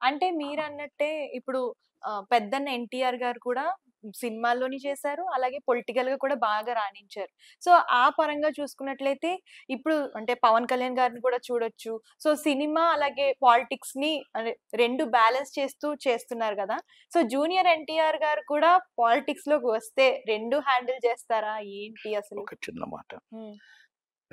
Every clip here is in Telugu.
అంటే మీరన్నట్టే ఇప్పుడు పెద్దన్న ఎన్టీఆర్ గారు కూడా సినిమాల్లోని చేశారు. అలాగే పొలిటికల్‌గా కూడా బాగా రాణించారు. సో, ఆ పరంగా చూసుకున్నట్లయితే ఇప్పుడు అంటే పవన్ కళ్యాణ్ గారిని కూడా చూడొచ్చు. సో, సినిమా అలాగే పాలిటిక్స్‌ని అదే 2 బ్యాలెన్స్ చేస్తూ చేస్తున్నారు గదా! సో, జూనియర్ ఎన్టీఆర్ గారు కూడా పాలిటిక్స్‌లోకి వస్తే 2 హ్యాండిల్ చేస్తారా? ఏంటి అసలు? ఒక చిన్న మాట. హ్మ్.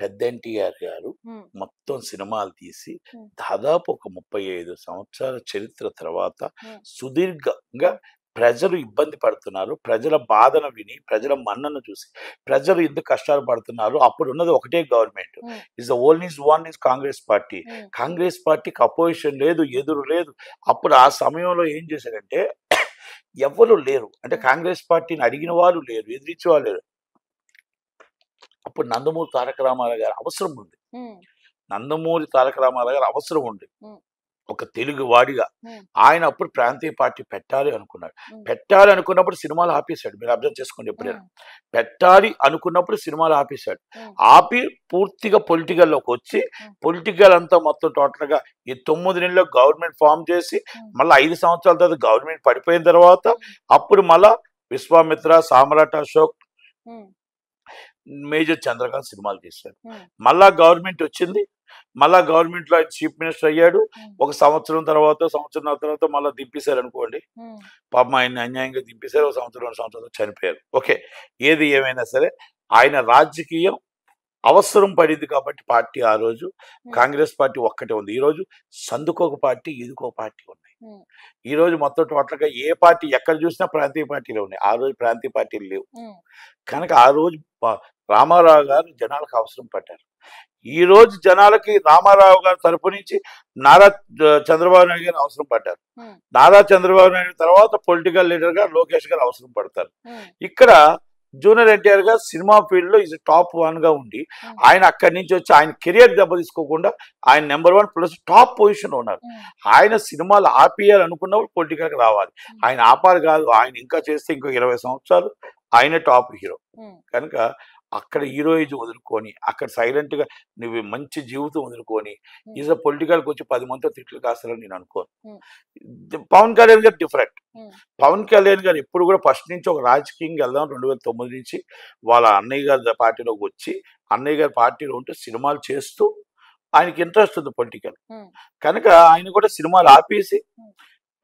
పెద్ద ఎన్టీఆర్ గారు హ్మ్. మొత్తం సినిమాలు తీసి హ్మ్. దాదాపు ఒక 35 సంవత్సరాల చరిత్ర తర్వాత హ్మ్. సుదీర్ఘంగా ప్రజలు ఇబ్బంది పడుతున్నారు. ప్రజల బాధను విని, ప్రజల మన్నన చూసి, ప్రజలు ఎందుకు కష్టాలు పడుతున్నారు. అప్పుడున్నది ఒకటే గవర్నమెంట్. హ్మ్. Is the only one is Congress party. హ్మ్. కాంగ్రెస్ పార్టీకి అపోజిషన్ లేదు, ఎదురు లేదు. అప్పుడు ఆ సమయంలో ఏం చేశారంటే ఎవ్వరు లేరు. అంటే హ్మ్. కాంగ్రెస్ పార్టీని అడిగిన వాళ్ళు లేరు, ఎదిరించే వాళ్ళు లేరు. అప్పుడు నందమూరి తారక రామారావు గారి అవసరం ఉంది. హ్మ్. నందమూరి తారక రామారావు గారి అవసరం ఉంది. హ్మ్. ఒక తెలుగు వాడిగా. హ్మ్. ఆయన అప్పుడు ప్రాంతీయ పార్టీ పెట్టాలి అనుకున్నాడు. హ్మ్. పెట్టాలి అనుకున్నప్పుడు సినిమాలు ఆపేశాడు. మీరు అర్థం చేసుకోండి ఎప్పుడైనా. హ్మ్. పెట్టాలి అనుకున్నప్పుడు సినిమాలు ఆపేశాడు. హ్మ్. ఆపి పూర్తిగా పొలిటికల్‌లోకి వచ్చి, హ్మ్. పొలిటికల్ అంతా మొత్తం టోటల్‌గా ఈ 9 నెలల్లో గవర్నమెంట్ ఫార్మ్ చేసి, హ్మ్. మళ్ళా 5 సంవత్సరాల తర్వాత గవర్నమెంట్ పడిపోయిన తర్వాత, హ్మ్. అప్పుడు మళ్ళా విశ్వామిత్ర, సామ్రాట్ అశోక్, హ్మ్. మేజర్ చంద్రకాంత్ సినిమాలు తీశారు. హ్మ్. మళ్ళా గవర్నమెంట్ వచ్చింది. మళ్ళా గవర్నమెంట్‌లో ఆయన చీఫ్ మినిస్టర్ అయ్యాడు. హ్మ్. ఒక సంవత్సరం తర్వాత, సంవత్సరంన్నర తర్వాత మళ్ళా దింపేశారనుకోండి. హ్మ్. పాపం ఆయన్ని అన్యాయంగా దింపేశారు. ఒక సంవత్సరం, 2 సంవత్సరాలు చనిపోయారు. ఓకే. ఏది ఏమైనా సరే ఆయన రాజకీయం అవసరం పడింది కాబట్టి పార్టీ ఆ రోజు. హ్మ్. కాంగ్రెస్ పార్టీ ఒక్కటే ఉంది. ఈరోజు సందుకొక పార్టీ, ఈదుకో పార్టీ ఉన్నాయి. హ్మ్. ఈరోజు మొత్తం టోటల్‌గా ఏ పార్టీ ఎక్కడ చూసినా ప్రాంతీయ పార్టీలే ఉన్నాయి. ఆ రోజు ప్రాంతీయ పార్టీలు లేవు. హ్మ్. కనుక ఆ రోజు రామారావు గారు జనాలకు అవసరం పడ్డారు. ఈరోజు జనాలకి రామారావు గారి తరపు నుంచి నారా చంద్రబాబు నాయుడు గారు అవసరం పడ్డారు. హ్మ్. నారా చంద్రబాబు నాయుడు తర్వాత పొలిటికల్ లీడర్‌గా లోకేష్ గారు అవసరం పడతారు. హ్మ్. ఇక్కడ జూనియర్ ఎన్టీఆర్ గారు సినిమా ఫీల్డ్‌లో ఈజ్ టాప్ 1గా ఉండి, హ్మ్. ఆయన అక్కడి నుంచి వచ్చి ఆయన కెరియర్ దెబ్బతీసుకోకుండా ఆయన నంబర్ 1 ప్లస్ టాప్ పొజిషన్‌లో ఉన్నారు. హ్మ్. ఆయన సినిమాలు ఆపేయాలనుకున్నప్పుడు పొలిటికల్‌గా రావాలి. హ్మ్. ఆయన ఆపాలి కాదు. ఆయన ఇంకా చేస్తే ఇంకో 20 సంవత్సరాలు ఆయనే టాప్ హీరో. హ్మ్. కనుక అక్కడ హీరోయిజం వదులుకొని, అక్కడ సైలెంట్‌గా నువ్వు మంచి జీవితం వదులుకొని, హ్మ్. ఈజ్ పొలిటికల్‌కి వచ్చి 10 మందితో తిట్లు కాస్తారని నేను అనుకోను. హ్మ్. పవన్ కళ్యాణ్ గారు డిఫరెంట్. హ్మ్. పవన్ కళ్యాణ్ గారు ఎప్పుడు కూడా ఫస్ట్ నుంచి ఒక రాజకీయంగా వెళ్దాం 2009 నుంచి వాళ్ళ అన్నయ్య గారి పార్టీలోకి వచ్చి, అన్నయ్య గారి పార్టీలో ఉంటూ సినిమాలు చేస్తూ ఆయనకి ఇంట్రెస్ట్ ఉంది పొలిటికల్. హ్మ్. కనుక ఆయన కూడా సినిమాలు ఆపేసి హ్మ్.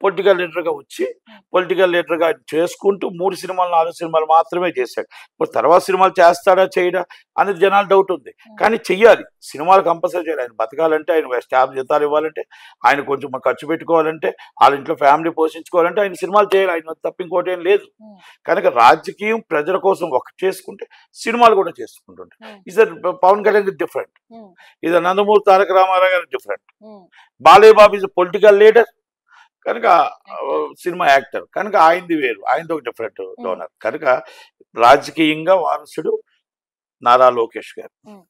పొలిటికల్ లీడర్‌గా వచ్చి, హ్మ్. పొలిటికల్ లీడర్‌గా చేసుకుంటూ 3 సినిమాలు, 4 సినిమాలు మాత్రమే చేశాడు. ఇప్పుడు తర్వాత సినిమాలు చేస్తాడా? చేయడా? అనేది జనాల డౌట్ ఉంది. హ్మ్. కానీ చెయ్యాలి. సినిమాలు కంపల్సరీ చేయాలి. ఆయన బతకాలంటే, ఆయన స్టాఫ్ జీతాలు ఇవ్వాలంటే, ఆయన కొంచెం ఖర్చు పెట్టుకోవాలంటే, ఆళ్ళ ఇంట్లో ఫ్యామిలీ పోషించుకోవాలంటే ఆయన సినిమాలు చేయాలి. ఆయన తప్ప ఇంకోటేం లేదు. హ్మ్. కనుక రాజకీయం ప్రజల కోసం ఒకటి చేసుకుంటే, సినిమాలు కూడా చేసుకుంటుంటాయి. హ్మ్. ఈజ్ పవన్ కళ్యాణ్ గారు డిఫరెంట్. హ్మ్. ఈజ్ నందమూరి తారక రామారావు గారు డిఫరెంట్. హ్మ్. Balayya Babu is political leader. కనుక యాక్టర్. Cinema actor. కనుక ఆయనది వేరు. ఆయనది ఒక డిఫరెంట్ హ్మ్. డోనర్. కనుక రాజకీయంగా వారసుడు నారా లోకేష్ గారు. హ్మ్.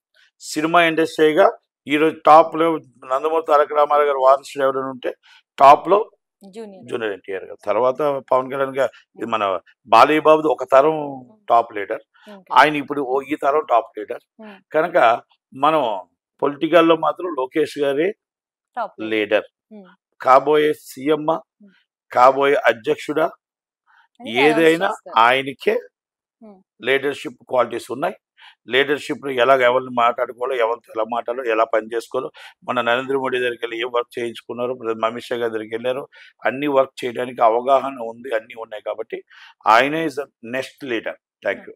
సినిమా ఇండస్ట్రీగా ఈరోజు టాప్‌లో నందమూరి తారక రామారావు గారి వారసుడు ఎవరైనా ఉంటే టాప్‌లో జూనియర్. జూనియర్ ఎన్టీఆర్ గారు. తర్వాత పవన్ కళ్యాణ్ గారు ఇది హ్మ్. మన బాలయ్య బాబుది ఒక తరం హ్మ్. Top leader. ఓకే. ఆయన ఇప్పుడు ఈ తరం టాప్ లీడర్. హ్మ్. కనుక మనం పొలిటికల్‌లో మాత్రం లోకేష్ గారే టాప్ లీడర్. లీడర్. హ్మ్. కాబోయే సీఎమ్మా? హ్మ్. కాబోయే అధ్యక్షుడా? అనేది అనౌన్స్ ఏదైనా చేస్తారు. ఆయనకే హ్మ్. లీడర్‌షిప్ క్వాలిటీస్ ఉన్నాయి. లీడర్‌షిప్‌లో ఎలాగ ఎవరిని మాట్లాడుకోవాలో, ఎవరితో ఎలా మాట్లాడాలో, ఎలా పని చేసుకోవాలో, మన నరేంద్ర మోడీ దగ్గరికెళ్ళి ఏం వర్క్ చేయించుకున్నారో, అమిత్ షా గారి దగ్గరికెళ్లారో, అన్ని వర్క్ చేయడానికి అవగాహన ఉంది. అన్నీ ఉన్నాయి కాబట్టి ఆయనే is the next leader. Thank హ్మ్. యూ.